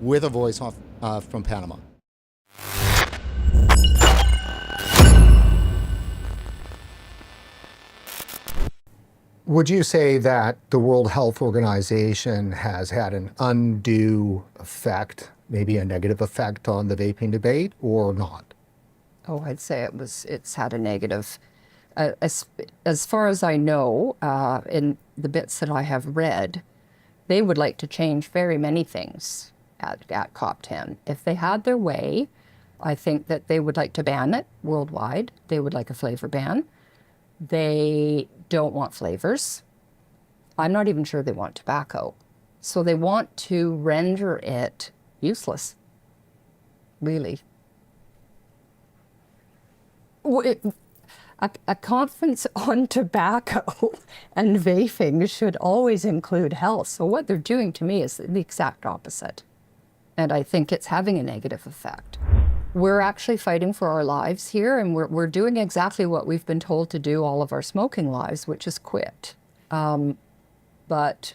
with a voice from Panama. Would you say that the World Health Organization has had an undue effect, maybe a negative effect on the vaping debate, or not? Oh, I'd say it's had a negative As far as I know, in the bits that I have read, they would like to change very many things at COP10. If they had their way, I think that they would like to ban it worldwide. They would like a flavor ban. They don't want flavors. I'm not even sure they want tobacco. So they want to render it useless, really. A conference on tobacco and vaping should always include health. So what they're doing to me is the exact opposite. And I think it's having a negative effect. We're actually fighting for our lives here, and we're doing exactly what we've been told to do all of our smoking lives, which is quit. But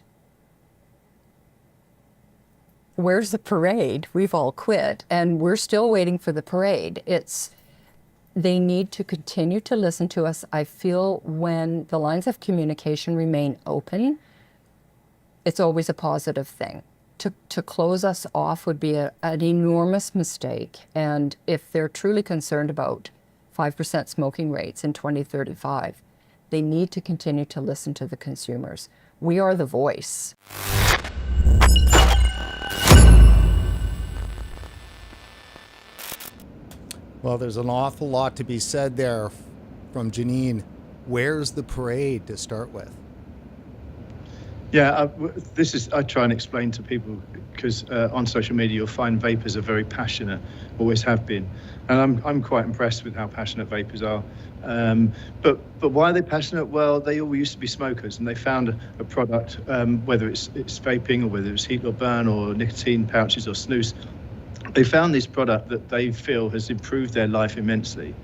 where's the parade? We've all quit, and we're still waiting for the parade. They need to continue to listen to us. I feel when the lines of communication remain open, it's always a positive thing. To close us off would be an enormous mistake. And if they're truly concerned about 5% smoking rates in 2035, they need to continue to listen to the consumers. We are the voice. Well, there's an awful lot to be said there from Janine. Where's the parade to start with? Yeah, I try and explain to people because on social media you'll find vapers are very passionate, always have been, and I'm quite impressed with how passionate vapers are. But why are they passionate? Well, they all used to be smokers, and they found a product, whether it's vaping or whether it's heat or burn or nicotine pouches or snus. They found this product that they feel has improved their life immensely,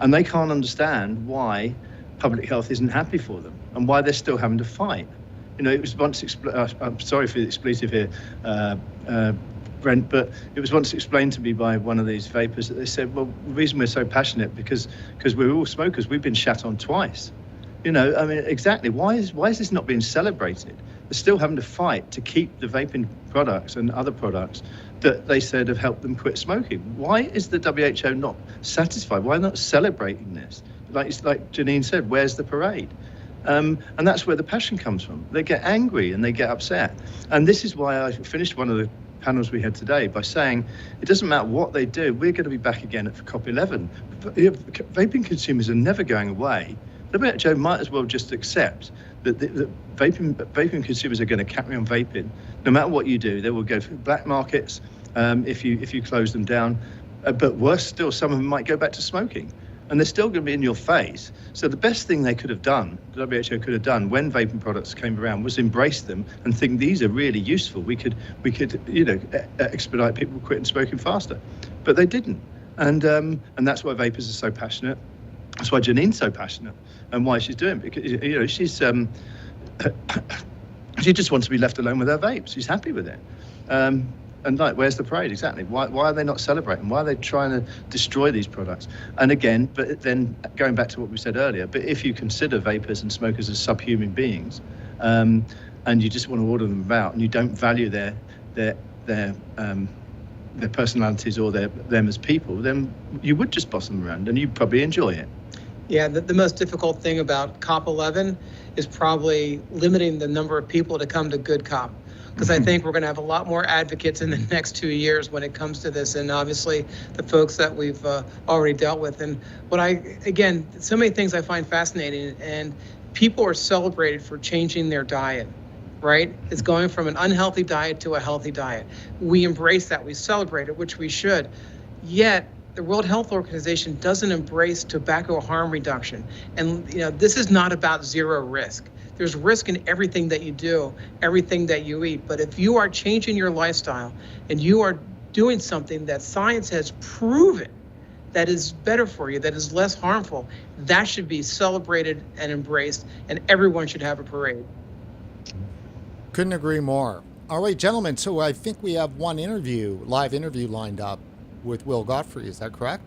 and they can't understand why public health isn't happy for them and why they're still having to fight. You know, it was once I'm sorry for the expletive here, Brent, but it was once explained to me by one of these vapors that they said, well, the reason we're so passionate because we're all smokers. We've been shat on twice. You know, I mean, exactly. Why is this not being celebrated? They're still having to fight to keep the vaping products and other products that they said have helped them quit smoking. Why is the WHO not satisfied? Why not celebrating this? Like Janine said, where's the parade? And that's where the passion comes from. They get angry and they get upset. And this is why I finished one of the panels we had today by saying it doesn't matter what they do, we're going to be back again at COP11. Vaping consumers are never going away. The WHO might as well just accept that vaping consumers are going to carry on vaping. No matter what you do, they will go for black markets if you close them down. But worse still, some of them might go back to smoking. And they're still going to be in your face. So the best thing they could have done, the WHO could have done when vaping products came around, was embrace them and think these are really useful. We could expedite people quitting smoking faster, but they didn't. And that's why vapers are so passionate. That's why Janine's so passionate and why she's doing it. Because she's she just wants to be left alone with her vapes. She's happy with it. And where's the parade? Exactly. Why are they not celebrating? Why are they trying to destroy these products? And again, but then going back to what we said earlier, but if you consider vapers and smokers as subhuman beings, and you just want to order them about, and you don't value their personalities or them as people, then you would just boss them around, and you'd probably enjoy it. Yeah, the most difficult thing about COP11 is probably limiting the number of people to come to Good Cop. Because I think we're going to have a lot more advocates in the next 2 years when it comes to this, and obviously the folks that we've already dealt with. And again, so many things I find fascinating, and people are celebrated for changing their diet, right? It's going from an unhealthy diet to a healthy diet. We embrace that, we celebrate it, which we should. Yet, the World Health Organization doesn't embrace tobacco harm reduction. And this is not about zero risk. There's risk in everything that you do, everything that you eat. But if you are changing your lifestyle and you are doing something that science has proven that is better for you, that is less harmful, that should be celebrated and embraced, and everyone should have a parade. Couldn't agree more. All right, gentlemen, so I think we have one live interview lined up with Will Godfrey. Is that correct?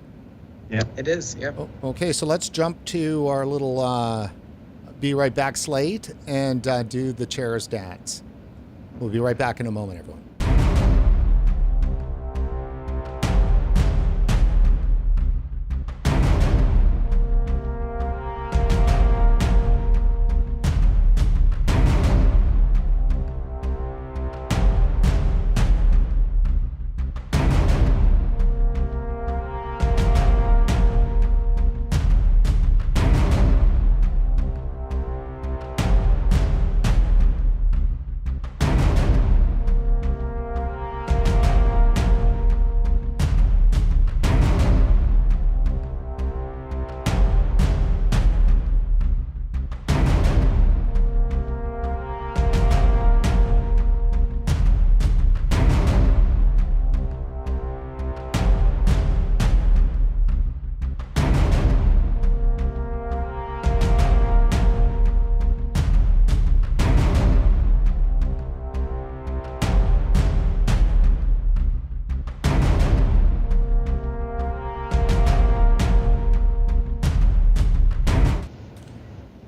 Yeah. It is, yeah. Okay, so let's jump to our little Be Right Back slate and do the chair's dance. We'll be right back in a moment, everyone.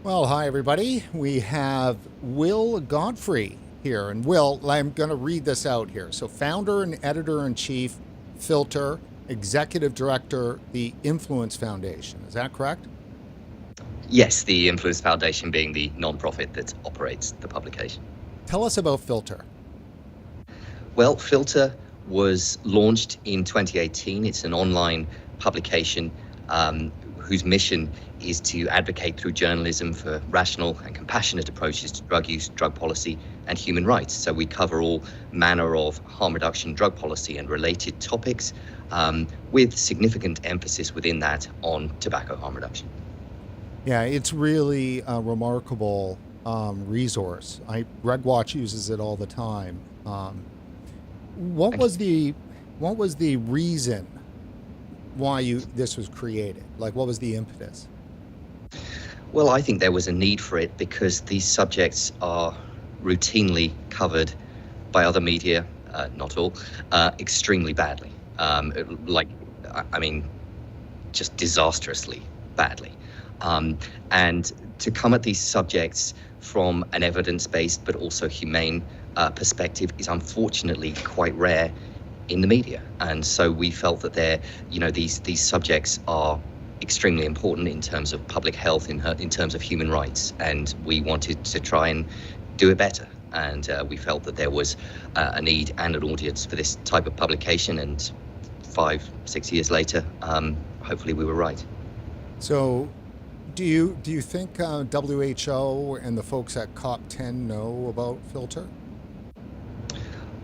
Well, hi, everybody. We have Will Godfrey here. And Will, I'm going to read this out here. So, founder and editor-in-chief, Filter, executive director, the Influence Foundation. Is that correct? Yes, the Influence Foundation being the non-profit that operates the publication. Tell us about Filter. Well, Filter was launched in 2018. It's an online publication whose mission is to advocate through journalism for rational and compassionate approaches to drug use, drug policy, and human rights. So we cover all manner of harm reduction, drug policy, and related topics, with significant emphasis within that on tobacco harm reduction. Yeah, it's really a remarkable resource. RegWatch uses it all the time. What was the reason why this was created? Like, what was the impetus? Well, I think there was a need for it because these subjects are routinely covered by other media, not all, extremely badly. Just disastrously badly. And to come at these subjects from an evidence-based but also humane perspective is unfortunately quite rare in the media. And so we felt that these subjects are extremely important in terms of public health, in terms of human rights, and we wanted to try and do it better. And we felt that there was a need and an audience for this type of publication, and 5-6 years later, hopefully we were right. So do you think WHO and the folks at COP10 know about Filter?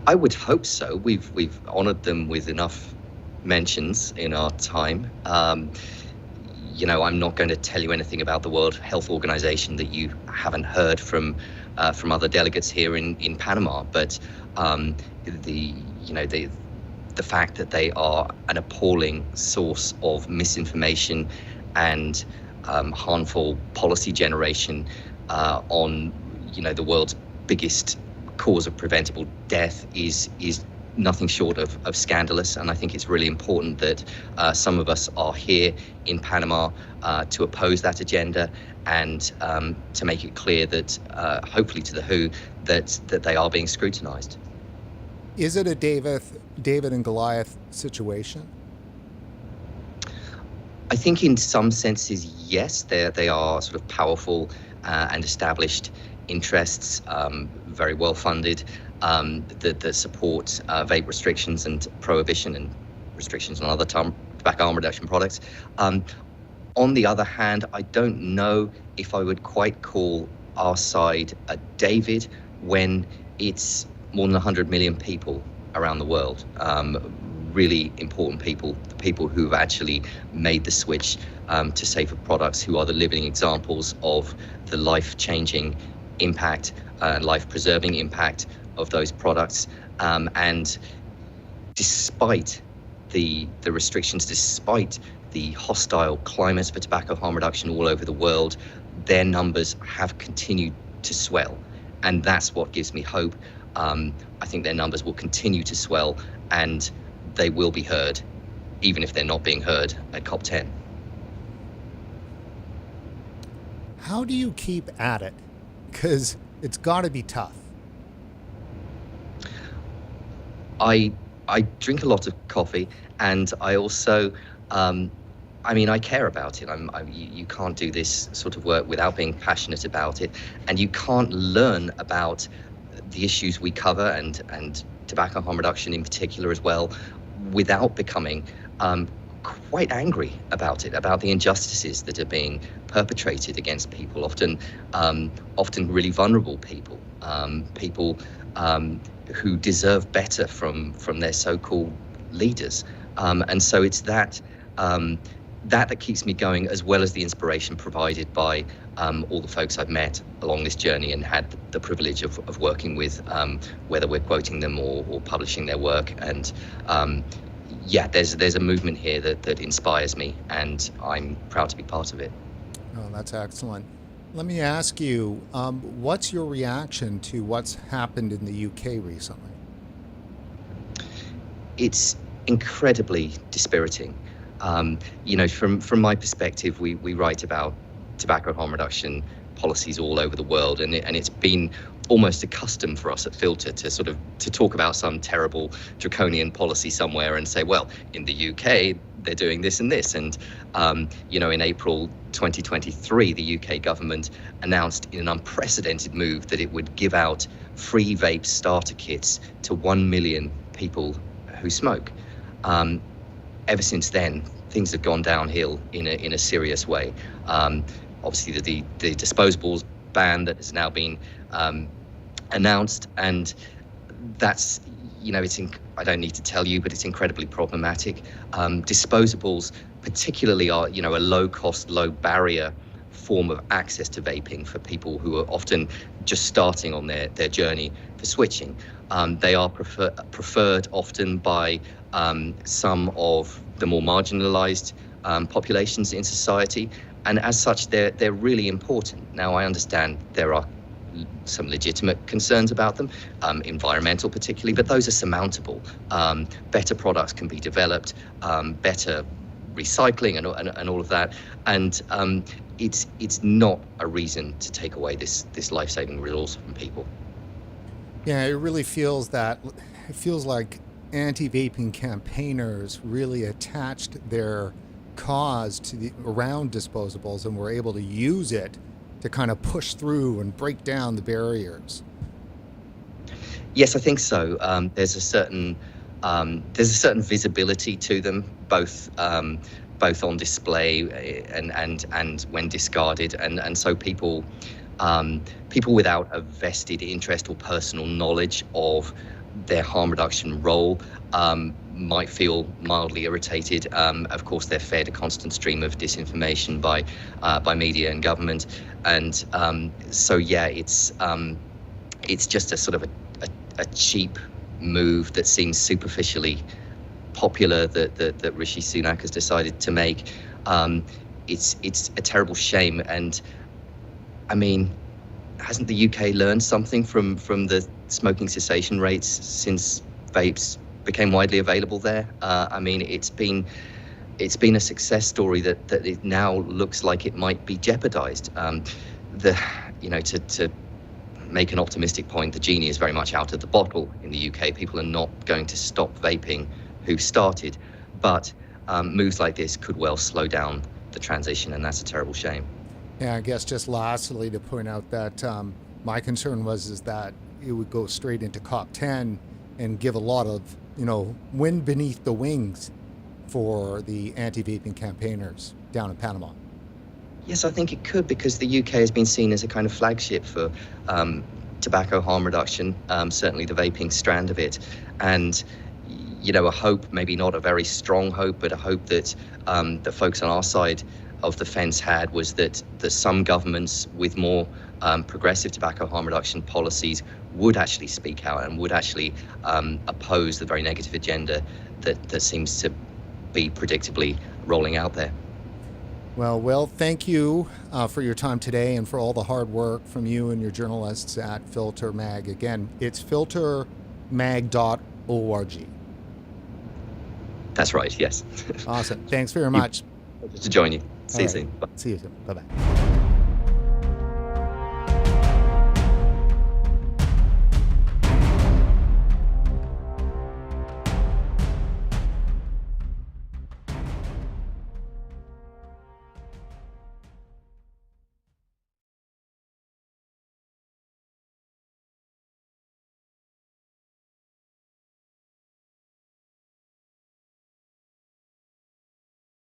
I would hope so. We've honored them with enough mentions in our time. I'm not going to tell you anything about the World Health Organization that you haven't heard from other delegates here in Panama. But the fact that they are an appalling source of misinformation and harmful policy generation on the world's biggest cause of preventable death is nothing short of scandalous. And I think it's really important that some of us are here in Panama to oppose that agenda and to make it clear that hopefully to the WHO that they are being scrutinized. Is it a David and Goliath situation? I think in some senses, yes, they are sort of powerful and established interests, very well funded, that support vape restrictions and prohibition and restrictions on other tobacco harm reduction products. On the other hand, I don't know if I would quite call our side a David when it's more than 100 million people around the world. Really important people, the people who have actually made the switch to safer products, who are the living examples of the life-changing impact, life-preserving impact of those products. And despite the restrictions, despite the hostile climate for tobacco harm reduction all over the world, their numbers have continued to swell. And that's what gives me hope. I think their numbers will continue to swell, and they will be heard, even if they're not being heard at COP10. How do you keep at it? Because it's got to be tough. I drink a lot of coffee, and I also, I care about it. You can't do this sort of work without being passionate about it, and you can't learn about the issues we cover and tobacco harm reduction in particular as well, without becoming quite angry about it, about the injustices that are being perpetrated against people, often really vulnerable people, people who deserve better from their so-called leaders. And so it's that keeps me going, as well as the inspiration provided by all the folks I've met along this journey and had the privilege of working with, whether we're quoting them or publishing their work. And there's a movement here that inspires me, and I'm proud to be part of it. Oh, that's excellent. Let me ask you, what's your reaction to what's happened in the UK recently? It's incredibly dispiriting. From my perspective, we write about tobacco harm reduction policies all over the world, and it's been almost a custom for us at Filter to talk about some terrible draconian policy somewhere and say, well, in the UK they're doing this and this. And in April 2023, the UK government announced in an unprecedented move that it would give out free vape starter kits to 1 million people who smoke. Ever since then, things have gone downhill in a serious way. Obviously, the disposables ban that has now been announced, and that's, I don't need to tell you, but it's incredibly problematic. Disposables particularly are, a low-cost, low-barrier form of access to vaping for people who are often just starting on their journey for switching. They are preferred often by some of the more marginalized populations in society, and as such, they're really important. Now, I understand there are some legitimate concerns about them, environmental particularly, but those are surmountable. Better products can be developed, better recycling and all of that, and it's not a reason to take away this life-saving resource from people. Yeah, it really feels like anti-vaping campaigners really attached their cause to around disposables and were able to use it to kind of push through and break down the barriers. Yes, I think so. There's a certain visibility to them, both on display and when discarded, and so people without a vested interest or personal knowledge of their harm reduction role might feel mildly irritated. Of course, they're fed a constant stream of disinformation by media and government, and so yeah, it's just a sort of a cheap move that seems superficially popular that Rishi Sunak has decided to make. It's a terrible shame, and I mean, hasn't the UK learned something from the smoking cessation rates since vapes became widely available there? I mean, it's been a success story that it now looks like it might be jeopardized. To make an optimistic point, the genie is very much out of the bottle in the UK. People are not going to stop vaping who've started, but moves like this could well slow down the transition, and that's a terrible shame. Yeah, I guess just lastly to point out that my concern is that it would go straight into COP10 and give a lot of, wind beneath the wings for the anti-vaping campaigners down in Panama. Yes, I think it could, because the UK has been seen as a kind of flagship for tobacco harm reduction, certainly the vaping strand of it. And, a hope, maybe not a very strong hope, but a hope that the folks on our side of the fence had was that some governments with more progressive tobacco harm reduction policies would actually speak out and would actually oppose the very negative agenda that seems to be predictably rolling out there. Well, Will, thank you for your time today and for all the hard work from you and your journalists at Filter Mag. Again, it's filtermag.org. That's right, yes. Awesome. Thanks very much. Pleasure to join you. See you soon. Bye. See you soon. Bye-bye.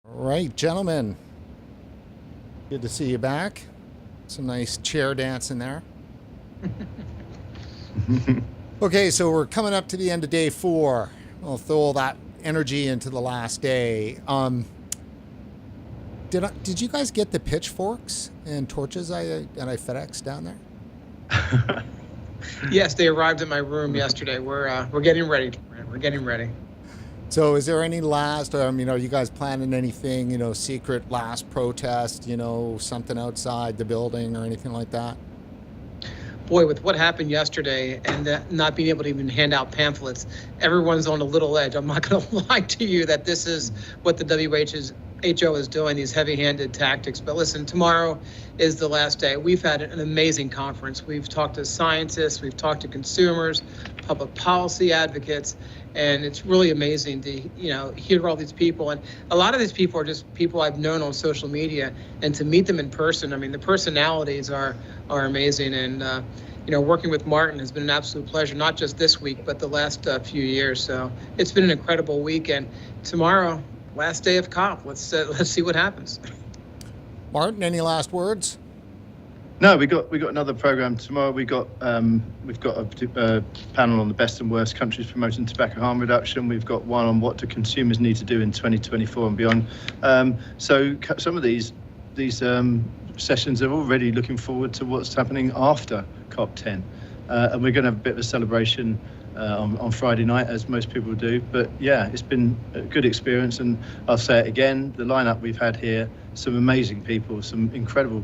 All right, gentlemen. Good to see you back. Some nice chair dancing there. Okay, so we're coming up to the end of day 4. We'll throw all that energy into the last day. Did you guys get the pitchforks and torches I FedExed down there? Yes, they arrived in my room yesterday. We're getting ready. We're getting ready. So is there any last, are you guys planning anything, secret last protest, something outside the building or anything like that? Boy, with what happened yesterday and not being able to even hand out pamphlets, everyone's on a little edge. I'm not going to lie to you that this is what the WHO is doing, these heavy-handed tactics. But listen, tomorrow is the last day. We've had an amazing conference. We've talked to scientists, we've talked to consumers, public policy advocates, and it's really amazing to hear all these people. And a lot of these people are just people I've known on social media, and to meet them in person, I mean, the personalities are amazing. And working with Martin has been an absolute pleasure, not just this week, but the last few years. So it's been an incredible week. And tomorrow, last day of COP. Let's see what happens. Martin, any last words? No, we got another program tomorrow. We've got a panel on the best and worst countries promoting tobacco harm reduction. We've got one on what do consumers need to do in 2024 and beyond. So some of these sessions are already looking forward to what's happening after COP10, and we're going to have a bit of a celebration on Friday night, as most people do. But yeah, it's been a good experience, and I'll say it again, the lineup we've had here, some amazing people, some incredible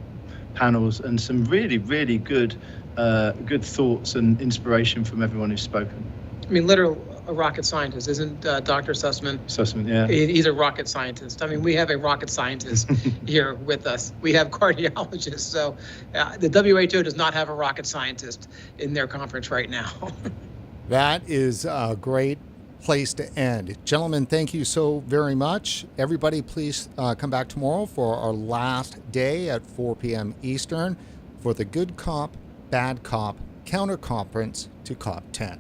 panels, and some really, really good thoughts and inspiration from everyone who's spoken. I mean, literally a rocket scientist, isn't Dr. Sussman? Sussman, yeah. He's a rocket scientist. I mean, we have a rocket scientist here with us. We have cardiologists. So the WHO does not have a rocket scientist in their conference right now. That is a great place to end. Gentlemen, thank you so very much. Everybody, please come back tomorrow for our last day at 4 p.m. Eastern for the Good Cop, Bad Cop counter conference to COP10.